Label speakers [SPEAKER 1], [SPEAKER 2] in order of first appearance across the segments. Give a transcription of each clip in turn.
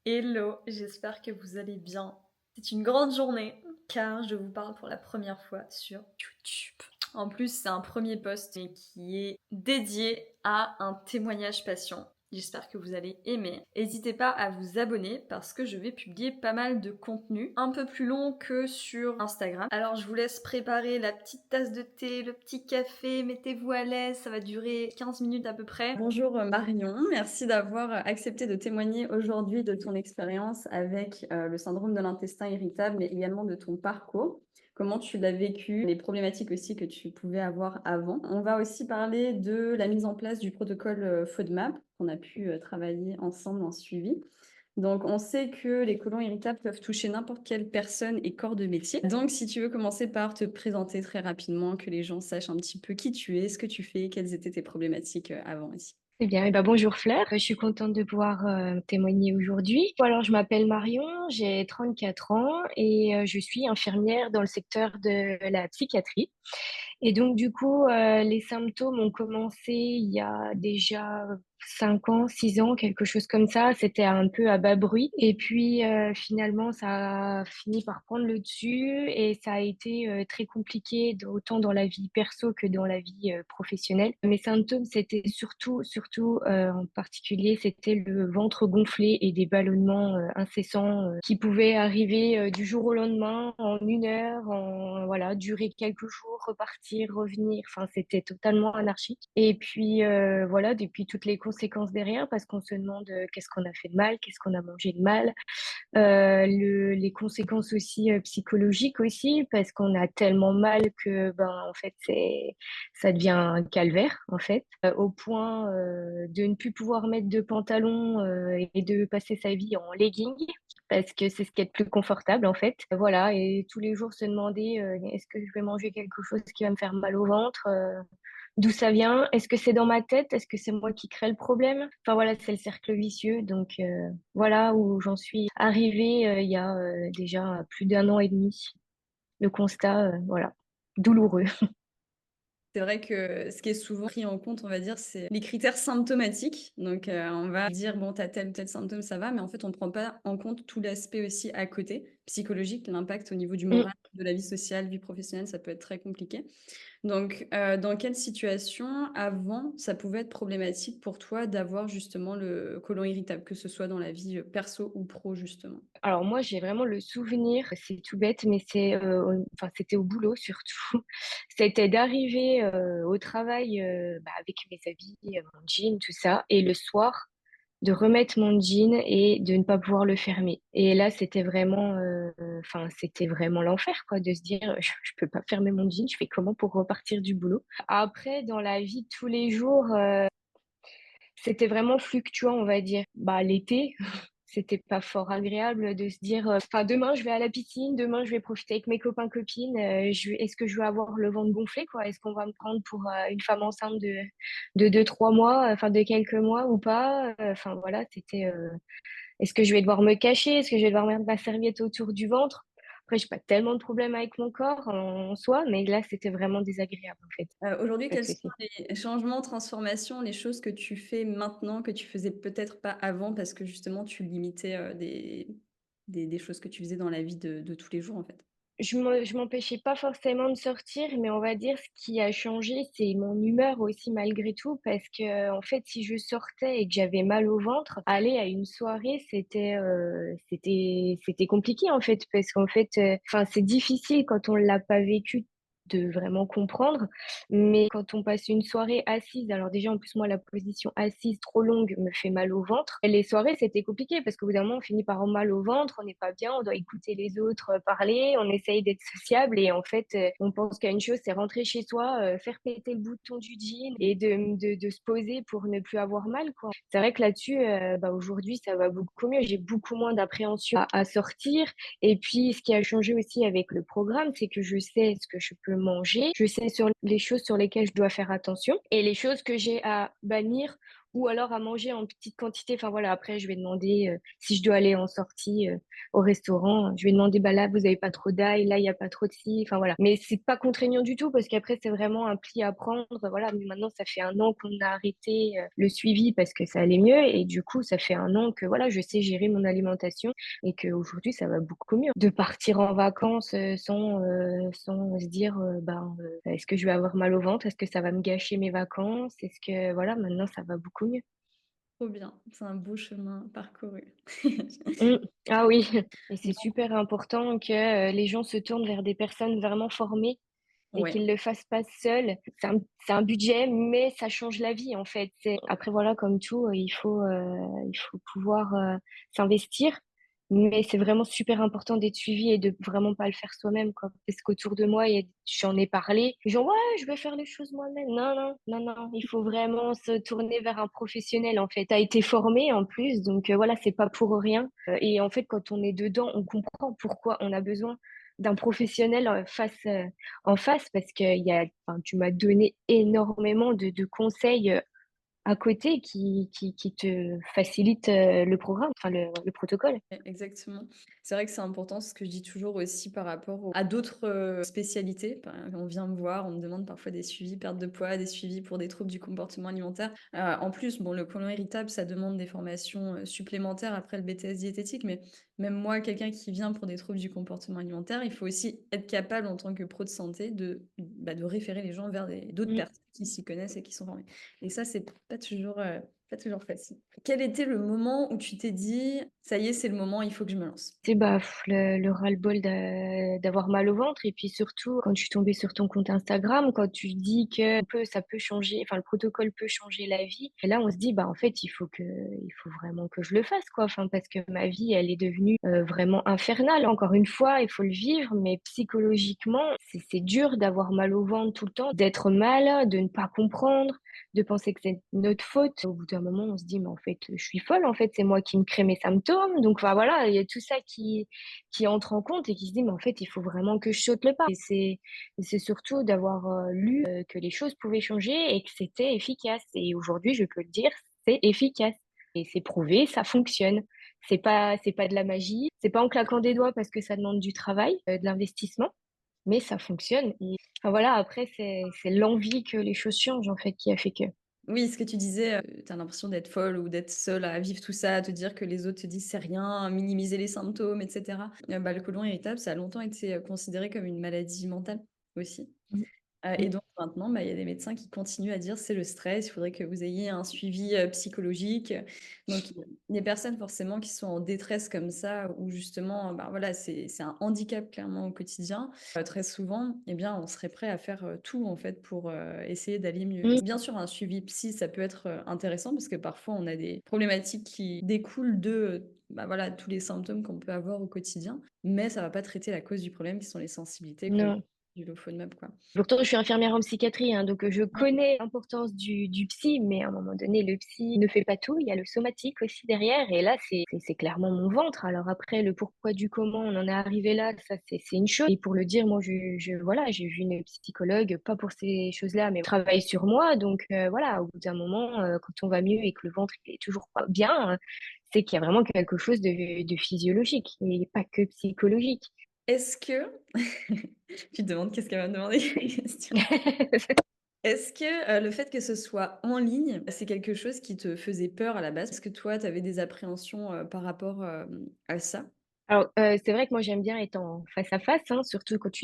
[SPEAKER 1] Hello, j'espère que vous allez bien. C'est une grande journée car je vous parle pour la première fois sur YouTube. En plus, c'est un premier post qui est dédié à un témoignage patient. J'espère que vous allez aimer. N'hésitez pas à vous abonner parce que je vais publier pas mal de contenu, un peu plus long que sur Instagram. Alors je vous laisse préparer la petite tasse de thé, le petit café, mettez-vous à l'aise, ça va durer 15 minutes à peu près. Bonjour Marion, merci d'avoir accepté de témoigner aujourd'hui de ton expérience avec le syndrome de l'intestin irritable, mais également de ton parcours. Comment tu l'as vécu, les problématiques aussi que tu pouvais avoir avant. On va aussi parler de la mise en place du protocole FODMAP qu'on a pu travailler ensemble en suivi. Donc, on sait que les côlons irritables peuvent toucher n'importe quelle personne et corps de métier. Donc, si tu veux commencer par te présenter très rapidement, que les gens sachent un petit peu qui tu es, ce que tu fais, quelles étaient tes problématiques avant ici.
[SPEAKER 2] Eh bien, bonjour Fleur, je suis contente de pouvoir témoigner aujourd'hui. Alors, je m'appelle Marion, j'ai 34 ans et je suis infirmière dans le secteur de la psychiatrie. Et donc, du coup, les symptômes ont commencé il y a déjà 5 ans, 6 ans, quelque chose comme ça. C'était un peu à bas bruit. Et puis, finalement, ça a fini par prendre le dessus et ça a été très compliqué, autant dans la vie perso que dans la vie professionnelle. Mes symptômes, c'était surtout en particulier, c'était le ventre gonflé et des ballonnements incessants qui pouvaient arriver du jour au lendemain, en une heure, voilà, durer quelques jours, repartir, revenir. Enfin, c'était totalement anarchique. Et puis voilà, depuis toutes les conséquences derrière, parce qu'on se demande qu'est-ce qu'on a fait de mal, qu'est-ce qu'on a mangé de mal, les conséquences aussi psychologiques aussi, parce qu'on a tellement mal que en fait ça devient un calvaire en fait, au point de ne plus pouvoir mettre de pantalon et de passer sa vie en legging parce que c'est ce qui est le plus confortable en fait. Voilà, et tous les jours se demander est-ce que je vais manger quelque chose qui va me faire mal au ventre, d'où ça vient, est-ce que c'est dans ma tête, est-ce que c'est moi qui crée le problème. Enfin voilà, c'est le cercle vicieux. Donc voilà où j'en suis arrivée il y a déjà plus d'un an et demi. Le constat, voilà, douloureux.
[SPEAKER 1] C'est vrai que ce qui est souvent pris en compte, on va dire, c'est les critères symptomatiques. Donc, on va dire, bon, tu as tel ou tel symptôme, ça va, mais en fait, on ne prend pas en compte tout l'aspect aussi à côté, psychologique, l'impact au niveau du moral, de la vie sociale, vie professionnelle, ça peut être très compliqué. Donc, dans quelle situation, avant, ça pouvait être problématique pour toi d'avoir justement le côlon irritable, que ce soit dans la vie perso ou pro, justement?
[SPEAKER 2] Alors moi, j'ai vraiment le souvenir, c'est tout bête, mais enfin, c'était au boulot surtout. C'était d'arriver au travail avec mes habits, mon jean, tout ça, et le soir, de remettre mon jean et de ne pas pouvoir le fermer. Et là, enfin, c'était vraiment l'enfer, quoi, de se dire, je peux pas fermer mon jean, je fais comment pour repartir du boulot? Après, dans la vie de tous les jours, c'était vraiment fluctuant, on va dire. L'été, c'était pas fort agréable de se dire, enfin, demain je vais à la piscine, demain je vais profiter avec mes copains copines. Est-ce que je vais avoir le ventre gonflé, quoi? Est-ce qu'on va me prendre pour une femme enceinte de 2, 3 mois, enfin de quelques mois ou pas? Enfin voilà, c'était. Est-ce que je vais devoir me cacher? Est-ce que je vais devoir mettre ma serviette autour du ventre? Après, j'ai pas tellement de problèmes avec mon corps en soi, mais là, c'était vraiment désagréable en fait.
[SPEAKER 1] Aujourd'hui,
[SPEAKER 2] Pas de
[SPEAKER 1] quels sont
[SPEAKER 2] souci.
[SPEAKER 1] les changements, transformations, les choses que tu fais maintenant que tu faisais peut-être pas avant parce que justement tu limitais, des choses que tu faisais dans la vie de tous les jours, en fait?
[SPEAKER 2] Je m'empêchais pas forcément de sortir, mais on va dire ce qui a changé, c'est mon humeur aussi malgré tout, parce que en fait, si je sortais et que j'avais mal au ventre, aller à une soirée, c'était compliqué en fait, parce qu'en fait, enfin, c'est difficile quand on l'a pas vécu de vraiment comprendre, mais quand on passe une soirée assise, alors déjà en plus moi la position assise trop longue me fait mal au ventre. Et les soirées c'était compliqué parce qu'au bout d'un moment on finit par avoir mal au ventre, on n'est pas bien, on doit écouter les autres parler, on essaye d'être sociable et en fait on pense qu'à une chose c'est rentrer chez soi, faire péter le bouton du jean et de se poser pour ne plus avoir mal quoi. C'est vrai que là-dessus aujourd'hui ça va beaucoup mieux, j'ai beaucoup moins d'appréhension à sortir et puis ce qui a changé aussi avec le programme c'est que je sais ce que je peux manger, je sais sur les choses sur lesquelles je dois faire attention et les choses que j'ai à bannir ou alors à manger en petite quantité. Enfin voilà, après je vais demander, si je dois aller en sortie, au restaurant, je vais demander: «Bah là, vous avez pas trop d'ail, là, il y a pas trop de ci», enfin voilà. Mais c'est pas contraignant du tout parce qu'après c'est vraiment un pli à prendre, voilà. Mais maintenant ça fait 1 an qu'on a arrêté, le suivi parce que ça allait mieux et du coup ça fait 1 an que voilà, je sais gérer mon alimentation et qu'aujourd'hui ça va beaucoup mieux. De partir en vacances, sans se dire, «Est-ce que je vais avoir mal au ventre? Est-ce que ça va me gâcher mes vacances? Est-ce que» voilà, maintenant ça va beaucoup mieux.
[SPEAKER 1] Trop bien, c'est un beau chemin parcouru.
[SPEAKER 2] Mmh. Ah oui et c'est super important que, les gens se tournent vers des personnes vraiment formées et
[SPEAKER 1] Ouais.
[SPEAKER 2] qu'ils le fassent pas seuls. C'est un budget, mais ça change la vie, en fait. C'est après voilà, comme tout, il faut pouvoir, s'investir, mais c'est vraiment super important d'être suivi et de vraiment pas le faire soi-même, quoi. Parce qu'autour de moi, j'en ai parlé, les gens: «Ouais, je vais faire les choses moi-même». Non, non, non, non, il faut vraiment se tourner vers un professionnel, en fait. Tu as été formé en plus, donc voilà, c'est pas pour rien, et en fait, quand on est dedans, on comprend pourquoi on a besoin d'un professionnel, en face parce qu'il y a enfin, tu m'as donné énormément de conseils, à côté qui te facilitent, le programme, enfin le protocole.
[SPEAKER 1] Exactement. C'est vrai que c'est important, ce que je dis toujours aussi par rapport à d'autres spécialités. On vient me voir, on me demande parfois des suivis perte de poids, des suivis pour des troubles du comportement alimentaire. En plus, bon, le côlon irritable, ça demande des formations supplémentaires après le BTS diététique, mais même moi, quelqu'un qui vient pour des troubles du comportement alimentaire, il faut aussi être capable en tant que pro de santé de référer les gens vers d'autres
[SPEAKER 2] Mmh.
[SPEAKER 1] personnes qui s'y connaissent et qui sont formées. Et ça, c'est pas toujours facile. Quel était le moment où tu t'es dit: «Ça y est, c'est le moment, il faut que je me lance»?
[SPEAKER 2] C'est le ras-le-bol d'avoir mal au ventre et puis surtout quand je suis tombée sur ton compte Instagram, quand tu dis que ça peut changer, enfin le protocole peut changer la vie et là on se dit: «Bah, en fait il faut vraiment que je le fasse quoi», enfin parce que ma vie elle est devenue, vraiment infernale. Encore une fois, il faut le vivre, mais psychologiquement, c'est dur d'avoir mal au ventre tout le temps, d'être mal, de ne pas comprendre, de penser que c'est notre faute. Au bout d'un moment, on se dit: «Mais en fait, je suis folle, en fait, c'est moi qui me crée mes symptômes». Donc enfin voilà, il y a tout ça qui entre en compte et qui se dit: «Mais en fait, il faut vraiment que je saute le pas». Et c'est surtout d'avoir, lu, que les choses pouvaient changer et que c'était efficace et aujourd'hui, je peux le dire, c'est efficace et c'est prouvé, ça fonctionne. C'est pas de la magie, c'est pas en claquant des doigts parce que ça demande du travail, de l'investissement, mais ça fonctionne et enfin voilà, après c'est l'envie que les choses changent en fait qui a fait que.
[SPEAKER 1] Oui, ce que tu disais, tu as l'impression d'être folle ou d'être seule à vivre tout ça, à te dire que les autres te disent: «C'est rien», à minimiser les symptômes et cetera. Le côlon irritable, ça a longtemps été, considéré comme une maladie mentale aussi.
[SPEAKER 2] Mmh.
[SPEAKER 1] Et
[SPEAKER 2] Mmh.
[SPEAKER 1] donc maintenant, il y a des médecins qui continuent à dire: «C'est le stress, il faudrait que vous ayez un suivi, psychologique». Donc les personnes forcément qui sont en détresse comme ça ou justement, voilà, c'est un handicap clairement au quotidien, très souvent, eh bien, on serait prêt à faire, tout en fait pour, essayer d'aller mieux.
[SPEAKER 2] Mmh.
[SPEAKER 1] Bien sûr, un suivi psy, ça peut être, intéressant parce que parfois on a des problématiques qui découlent de, voilà, tous les symptômes qu'on peut avoir au quotidien, mais ça va pas traiter la cause du problème qui sont les sensibilités comme
[SPEAKER 2] Non.
[SPEAKER 1] du Lofonmab, quoi.
[SPEAKER 2] Pourtant, je suis infirmière en psychiatrie, hein, donc je connais l'importance du psy, mais à un moment donné, le psy ne fait pas tout. Il y a le somatique aussi derrière et là, c'est clairement mon ventre. Alors après, le pourquoi du comment on en est arrivé là, ça, c'est une chose et pour le dire, moi, voilà, j'ai vu une psychologue, pas pour ces choses-là, mais travaille sur moi donc voilà, au bout d'un moment, quand on va mieux et que le ventre il est toujours pas bien, c'est qu'il y a vraiment quelque chose de physiologique et pas que psychologique.
[SPEAKER 1] Est-ce que tu te demandes qu'est-ce qu'elle va me demander comme question. Est-ce que, le fait que ce soit en ligne, c'est quelque chose qui te faisait peur à la base? Est-ce que toi, tu avais des appréhensions, par rapport, à ça?
[SPEAKER 2] Alors, c'est vrai que moi j'aime bien être en face à face, hein, surtout quand je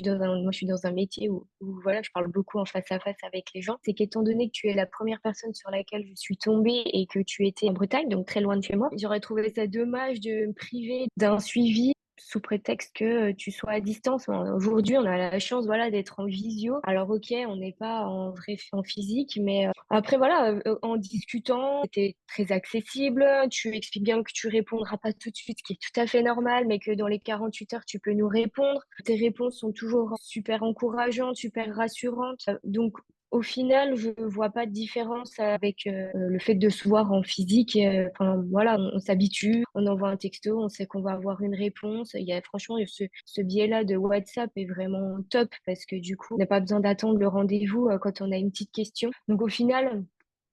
[SPEAKER 2] suis dans un métier où voilà, je parle beaucoup en face à face avec les gens. C'est qu'étant donné que tu es la première personne sur laquelle je suis tombée et que tu étais en Bretagne, donc très loin de chez moi, j'aurais trouvé ça dommage de me priver d'un suivi sous prétexte que, tu sois à distance. Aujourd'hui, on a la chance, voilà, d'être en visio. Alors OK, on n'est pas en physique, mais, après voilà, en discutant, tu très accessible, tu expliques bien que tu répondras pas tout de suite, ce qui est tout à fait normal, mais que dans les 48 heures, tu peux nous répondre. Tes réponses sont toujours super encourageantes, super rassurantes. Donc au final, je vois pas de différence avec, le fait de se voir en physique, enfin voilà, on s'habitue, on envoie un texto, on sait qu'on va avoir une réponse. Il y a franchement ce biais-là de WhatsApp est vraiment top parce que du coup, on n'a pas besoin d'attendre le rendez-vous, quand on a une petite question. Donc au final,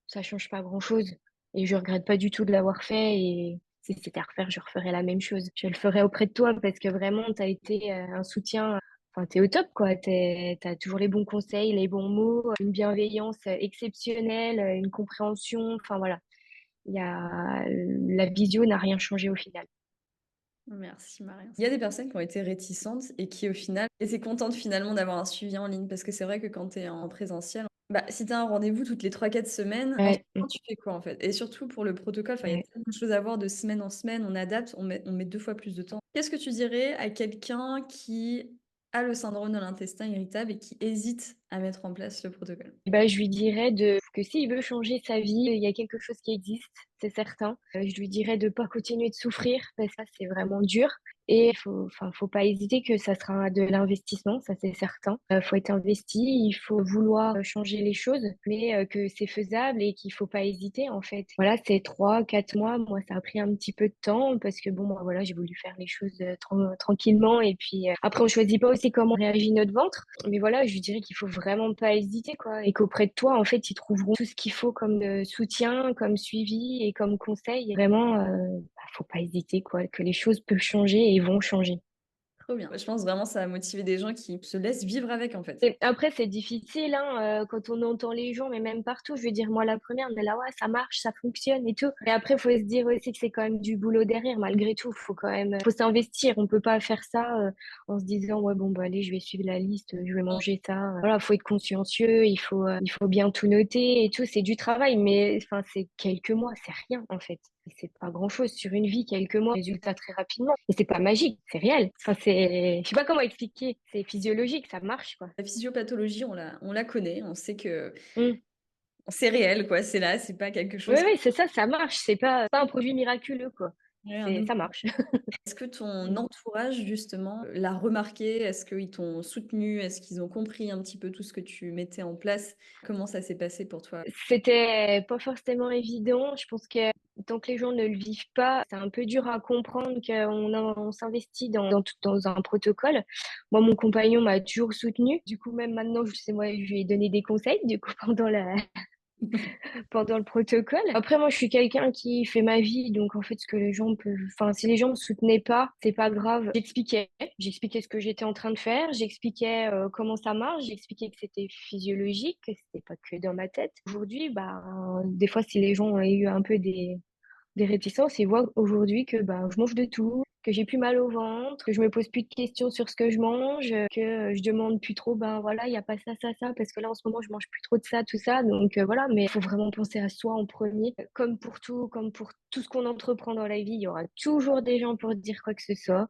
[SPEAKER 2] ça change pas grand-chose. et je regrette pas du tout de l'avoir fait et si c'était à refaire, je referais la même chose. Je le ferais auprès de toi parce que vraiment tu as été, un soutien, enfin tu es au top quoi. Tu as toujours les bons conseils, les bons mots, une bienveillance, exceptionnelle, une compréhension, enfin voilà. Il y a la visio n'a rien changé au final.
[SPEAKER 1] Merci Marion. Il y a des personnes qui ont été réticentes et qui au final étaient contentes finalement d'avoir un suivi en ligne parce que c'est vrai que quand tu es en présentiel, bah, si tu as un rendez-vous toutes les 3 4 semaines,
[SPEAKER 2] Ouais,
[SPEAKER 1] ensuite tu fais quoi en fait? Et surtout pour le protocole, enfin, il y a
[SPEAKER 2] ouais.
[SPEAKER 1] tellement de choses à voir de semaine en semaine, on adapte, on met 2 fois plus de temps. Qu'est-ce que tu dirais à quelqu'un qui a le syndrome de l'intestin irritable et qui hésite à mettre en place le protocole?
[SPEAKER 2] Bah, je lui dirais de que s'il veut changer sa vie, il y a quelque chose qui existe, c'est certain. Je lui dirais de pas continuer de souffrir parce que ça, c'est vraiment dur et faut pas hésiter que ça sera de l'investissement, ça c'est certain. Faut être investi, il faut vouloir changer les choses, mais que c'est faisable et qu'il faut pas hésiter, en fait. Voilà, c'est 3 4 mois. Moi, ça a pris un petit peu de temps parce que bon, bah, voilà, j'ai voulu faire les choses, tranquillement et puis, après on choisit pas aussi comment réagit notre ventre. Mais voilà, je lui dirais qu'il faut vraiment pas hésiter, quoi, et qu'auprès de toi, en fait, ils trouveront tout ce qu'il faut comme, soutien, comme suivi et comme conseil. Vraiment, faut pas hésiter, quoi, que les choses peuvent changer et vont changer.
[SPEAKER 1] Trop bien. Je pense vraiment ça va motiver des gens qui se laissent vivre avec en fait.
[SPEAKER 2] Et après, c'est difficile, hein, quand on entend les gens, mais même partout. Je veux dire, moi, la première, on est là: «Ouais, ça marche, ça fonctionne et tout». Et après, faut se dire aussi que c'est quand même du boulot derrière, malgré tout. Faut quand même, faut s'investir. On peut pas faire ça, en se disant: «Ouais, bon, bah, allez, je vais suivre la liste, je vais manger ça». Voilà, faut être consciencieux, il faut bien tout noter et tout. C'est du travail, mais enfin, c'est quelques mois, c'est rien, en fait. C'est pas grand-chose sur une vie, quelques mois, résultat très rapidement. Et c'est pas magique, c'est réel. Enfin, je sais pas comment expliquer. C'est physiologique, ça marche, quoi.
[SPEAKER 1] La physiopathologie, on la connaît, on sait que
[SPEAKER 2] Mmh.
[SPEAKER 1] c'est réel quoi, c'est là, c'est pas quelque
[SPEAKER 2] Oui,
[SPEAKER 1] chose
[SPEAKER 2] oui, c'est ça, ça marche. C'est pas un produit miraculeux, quoi.
[SPEAKER 1] ouais, un
[SPEAKER 2] Ça
[SPEAKER 1] outil.
[SPEAKER 2] marche.
[SPEAKER 1] Est-ce que ton
[SPEAKER 2] Mmh.
[SPEAKER 1] entourage justement, l'a remarqué? Est-ce qu'ils t'ont soutenu? Est-ce qu'ils ont compris un petit peu tout ce que tu mettais en place? Comment ça s'est passé pour toi?
[SPEAKER 2] C'était pas forcément évident. Je pense que tant que les gens ne le vivent pas, c'est un peu dur à comprendre on s'investit dans un protocole. Moi, mon compagnon m'a toujours soutenue. Du coup, même maintenant, je sais, moi, je lui ai donné des conseils, du coup, pendant le protocole. Après, moi, je suis quelqu'un qui fait ma vie, donc en fait, ce que les gens peuvent, enfin, si les gens me soutenaient pas, c'est pas grave. J'expliquais ce que j'étais en train de faire, j'expliquais comment ça marche, j'expliquais que c'était physiologique, que c'était pas que dans ma tête. Aujourd'hui, bah, des fois, si les gens ont eu un peu des réticences, ils voient aujourd'hui que bah, je mange de tout, que j'ai plus mal au ventre, que je me pose plus de questions sur ce que je mange, que je demande plus trop, ben voilà, il y a pas ça, ça, ça, parce que là en ce moment je mange plus trop de ça, tout ça. Donc voilà, mais il faut vraiment penser à soi en premier. Comme pour tout ce qu'on entreprend dans la vie, il y aura toujours des gens pour dire quoi que ce soit,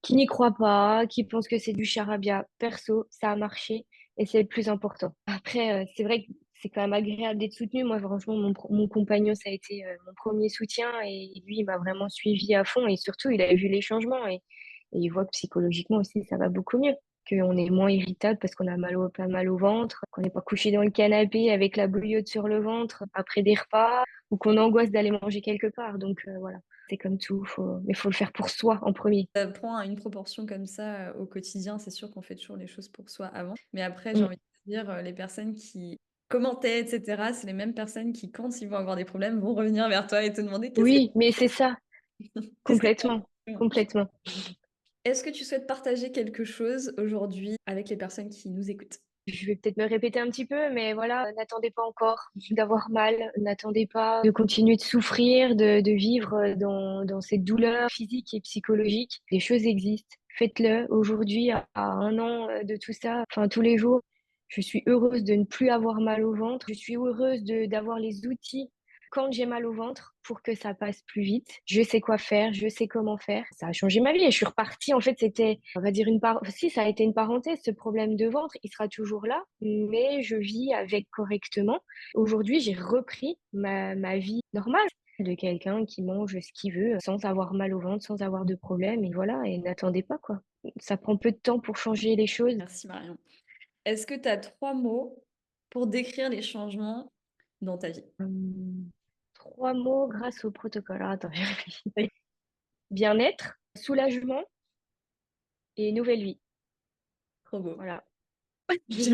[SPEAKER 2] qui n'y croient pas, qui pensent que c'est du charabia. Perso, ça a marché et c'est le plus important. Après, c'est vrai que c'est quand même agréable d'être soutenu. Moi, franchement, mon compagnon, ça a été mon premier soutien et lui, il m'a vraiment suivi à fond et surtout, il a vu les changements et il voit que psychologiquement aussi, ça va beaucoup mieux. Qu'on est moins irritable parce qu'on a pas mal au ventre, qu'on n'est pas couché dans le canapé avec la bouillotte sur le ventre après des repas ou qu'on angoisse d'aller manger quelque part. Donc voilà, c'est comme tout, mais faut le faire pour soi en premier.
[SPEAKER 1] Ça prend une proportion comme ça, au quotidien, c'est sûr qu'on fait toujours les choses pour soi avant. Mais après, j'ai
[SPEAKER 2] Mm.
[SPEAKER 1] envie de te dire, les personnes qui commentaient et cetera, c'est les mêmes personnes qui, quand ils vont avoir des problèmes, vont revenir vers toi et te demander:
[SPEAKER 2] Oui, mais c'est ça,
[SPEAKER 1] qu'est-ce que tu
[SPEAKER 2] complètement,
[SPEAKER 1] as fait?»
[SPEAKER 2] complètement.
[SPEAKER 1] Est-ce que tu souhaites partager quelque chose aujourd'hui avec les personnes qui nous écoutent?
[SPEAKER 2] Je vais peut-être me répéter un petit peu, mais voilà, n'attendez pas encore d'avoir mal, n'attendez pas de continuer de souffrir, de vivre dans cette douleur physique et psychologique. Les choses existent. Faites-le aujourd'hui, à 1 an de tout ça, enfin tous les jours. Je suis heureuse de ne plus avoir mal au ventre. Je suis heureuse d'avoir les outils quand j'ai mal au ventre pour que ça passe plus vite. Je sais quoi faire, je sais comment faire. Ça a changé ma vie et je suis repartie. En fait, c'était, on va dire si ça a été une parenthèse, ce problème de ventre, il sera toujours là, mais je vis avec correctement. Aujourd'hui, j'ai repris ma vie normale de quelqu'un qui mange ce qu'il veut sans avoir mal au ventre, sans avoir de problème et voilà et n'attendez pas quoi. Ça prend peu de temps pour changer les choses.
[SPEAKER 1] Merci Marion. Est-ce que tu as 3 mots pour décrire les changements dans ta vie?
[SPEAKER 2] Hem, 3 mots grâce au protocole. Alors attends, je réfléchis. Bien-être, soulagement et nouvelle vie.
[SPEAKER 1] Trop beau.
[SPEAKER 2] Voilà.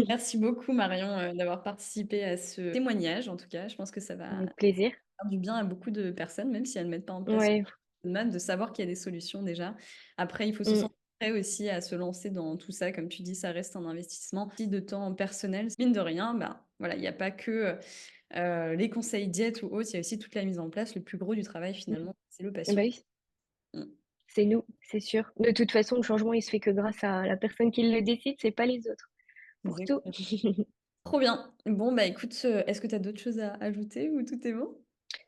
[SPEAKER 1] Merci beaucoup Marion, d'avoir participé à ce témoignage en tout cas. Je pense que ça va
[SPEAKER 2] Avec plaisir.
[SPEAKER 1] faire du bien à beaucoup de personnes, même si elles ne mettent pas en place
[SPEAKER 2] Ouais.
[SPEAKER 1] mal de savoir qu'il y a des solutions déjà. Après, il faut se
[SPEAKER 2] Mmh.
[SPEAKER 1] sentir prêt aussi à se lancer dans tout ça. Comme tu dis, ça reste un investissement aussi de temps personnel. Mine de rien, bah, voilà, il y a pas que, les conseils diète ou autres, il y a aussi toute la mise en place. Le plus gros du travail
[SPEAKER 2] Mmh.
[SPEAKER 1] finalement, c'est le
[SPEAKER 2] Bah
[SPEAKER 1] patient.
[SPEAKER 2] oui,
[SPEAKER 1] Mmh,
[SPEAKER 2] c'est nous, c'est sûr. De toute façon, le changement, il se fait que grâce à la personne qui le décide, c'est pas les autres, pour tout.
[SPEAKER 1] exactement. Trop bien. Bon, bah, écoute, est-ce que tu as d'autres choses à ajouter ou tout est bon?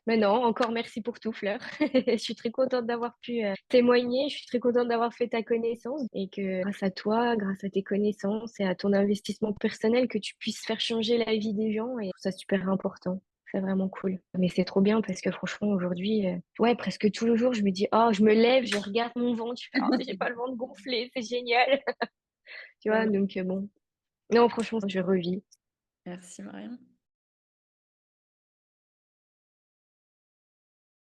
[SPEAKER 2] Mais non, encore merci pour tout, Fleur. Je suis très contente d'avoir pu, témoigner. Je suis très contente d'avoir fait ta connaissance et que grâce à toi, grâce à tes connaissances et à ton investissement personnel, que tu puisses faire changer la vie des gens et je trouve ça super important. C'est vraiment cool. Mais c'est trop bien parce que franchement aujourd'hui, ouais, presque tous les jours, je me dis: «Oh, je me lève, je regarde mon ventre, je fais: "Oh, j'ai pas le ventre gonflé, c'est génial"». Tu
[SPEAKER 1] Trop
[SPEAKER 2] vois?
[SPEAKER 1] bien.
[SPEAKER 2] Donc bon. Non, franchement, je revis.
[SPEAKER 1] Merci Marion.